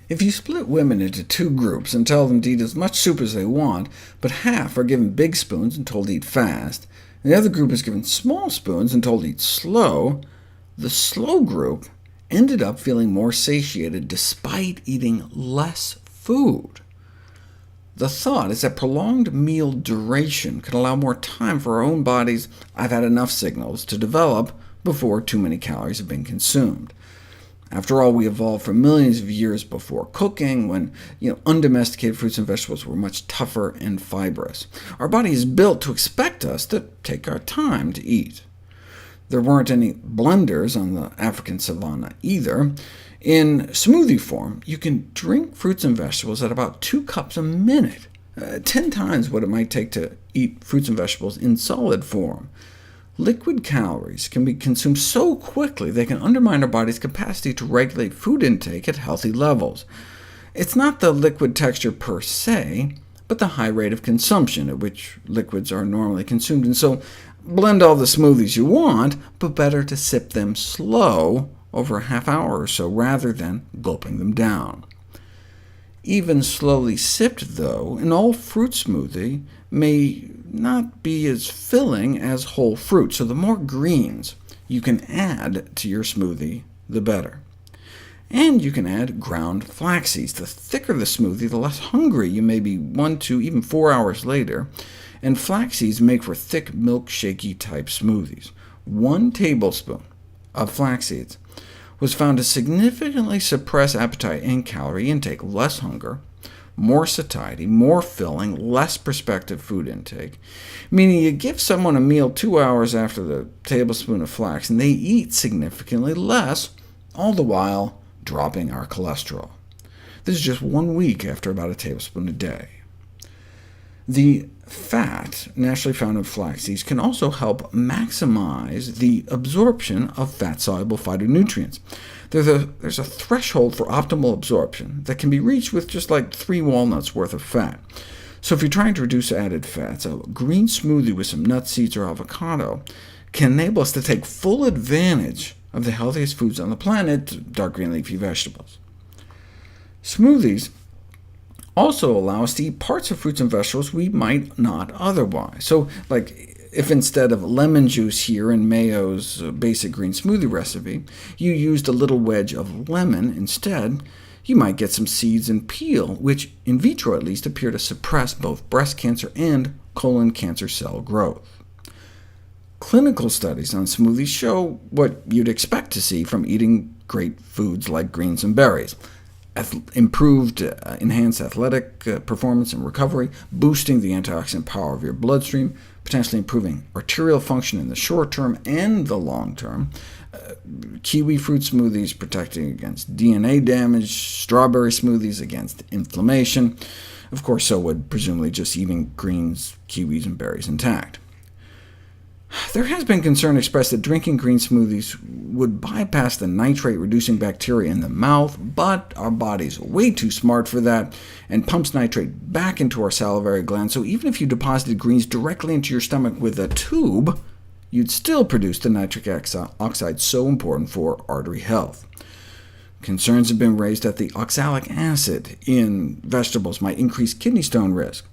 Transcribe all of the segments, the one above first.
If you split women into two groups and tell them to eat as much soup as they want, but half are given big spoons and told to eat fast, and the other group is given small spoons and told to eat slow, the slow group ended up feeling more satiated despite eating less food. The thought is that prolonged meal duration can allow more time for our own bodies' "I've had enough" signals to develop before too many calories have been consumed. After all, we evolved for millions of years before cooking, when undomesticated fruits and vegetables were much tougher and fibrous. Our body is built to expect us to take our time to eat. There weren't any blenders on the African savanna either. In smoothie form, you can drink fruits and vegetables at about 2 cups a minute, 10 times what it might take to eat fruits and vegetables in solid form. Liquid calories can be consumed so quickly they can undermine our body's capacity to regulate food intake at healthy levels. It's not the liquid texture per se, but the high rate of consumption at which liquids are normally consumed. And so blend all the smoothies you want, but better to sip them slow over a half hour or so, rather than gulping them down. Even slowly sipped, though, an all-fruit smoothie may not be as filling as whole fruit, so the more greens you can add to your smoothie, the better. And you can add ground flax seeds. The thicker the smoothie, the less hungry you may be 1 to even 4 hours later, and flax seeds make for thick, milkshakey type smoothies. 1 tablespoon of flax seeds was found to significantly suppress appetite and calorie intake, less hunger, more satiety, more filling, less prospective food intake, meaning you give someone a meal 2 hours after the tablespoon of flax, and they eat significantly less, all the while dropping our cholesterol. This is just 1 week after about a tablespoon a day. The fat naturally found in flax seeds can also help maximize the absorption of fat-soluble phytonutrients. There's a threshold for optimal absorption that can be reached with just like 3 walnuts worth of fat. So if you're trying to reduce added fats, a green smoothie with some nut seeds or avocado can enable us to take full advantage of the healthiest foods on the planet, dark green leafy vegetables. Smoothies also allow us to eat parts of fruits and vegetables we might not otherwise. So, like if instead of lemon juice here in Mayo's basic green smoothie recipe, you used a little wedge of lemon instead, you might get some seeds and peel, which in vitro at least appear to suppress both breast cancer and colon cancer cell growth. Clinical studies on smoothies show what you'd expect to see from eating great foods like greens and berries: improved, enhanced athletic performance and recovery, boosting the antioxidant power of your bloodstream, potentially improving arterial function in the short term and the long term, kiwi fruit smoothies protecting against DNA damage, strawberry smoothies against inflammation. Of course, so would presumably just eating greens, kiwis, and berries intact. There has been concern expressed that drinking green smoothies would bypass the nitrate-reducing bacteria in the mouth, but our body's way too smart for that, and pumps nitrate back into our salivary glands, so even if you deposited greens directly into your stomach with a tube, you'd still produce the nitric oxide so important for artery health. Concerns have been raised that the oxalic acid in vegetables might increase kidney stone risk.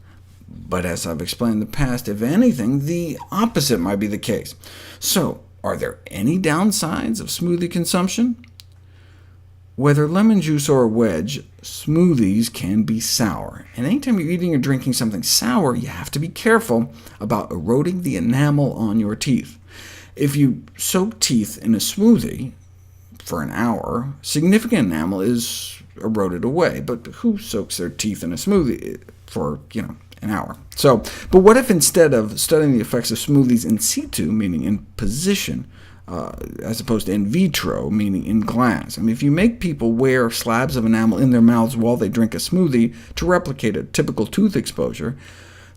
But as I've explained in the past, if anything, the opposite might be the case. So, are there any downsides of smoothie consumption? Whether lemon juice or a wedge, smoothies can be sour, and anytime you're eating or drinking something sour, you have to be careful about eroding the enamel on your teeth. If you soak teeth in a smoothie for an hour, significant enamel is eroded away, but who soaks their teeth in a smoothie for, an hour? But what if instead of studying the effects of smoothies in situ, meaning in position, as opposed to in vitro, meaning in glass? If you make people wear slabs of enamel in their mouths while they drink a smoothie to replicate a typical tooth exposure,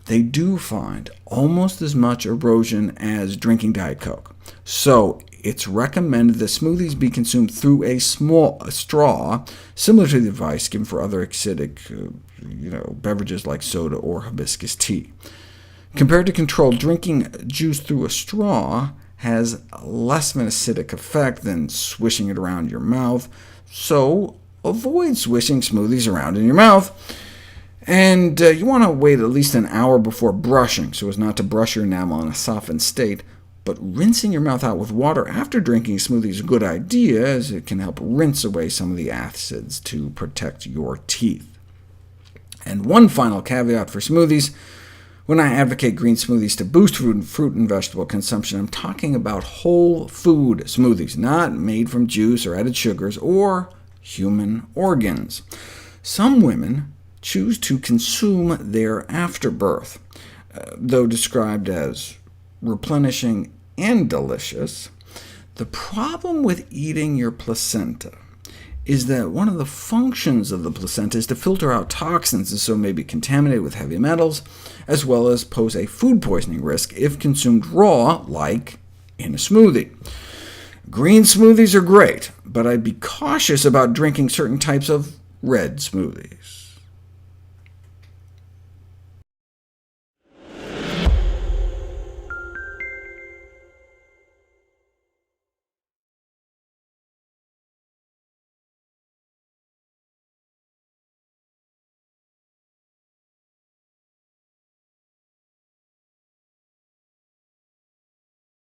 they do find almost as much erosion as drinking Diet Coke. So it's recommended that smoothies be consumed through a straw, similar to the advice given for other acidic beverages like soda or hibiscus tea. Compared to control, drinking juice through a straw has less of an acidic effect than swishing it around your mouth, so avoid swishing smoothies around in your mouth. And you want to wait at least an hour before brushing, so as not to brush your enamel in a softened state. But rinsing your mouth out with water after drinking a smoothie is a good idea, as it can help rinse away some of the acids to protect your teeth. And one final caveat for smoothies: when I advocate green smoothies to boost fruit and vegetable consumption, I'm talking about whole food smoothies, not made from juice or added sugars or human organs. Some women choose to consume their afterbirth. Though described as replenishing and delicious, the problem with eating your placenta is that one of the functions of the placenta is to filter out toxins, and so may be contaminated with heavy metals, as well as pose a food poisoning risk if consumed raw, like in a smoothie. Green smoothies are great, but I'd be cautious about drinking certain types of red smoothies.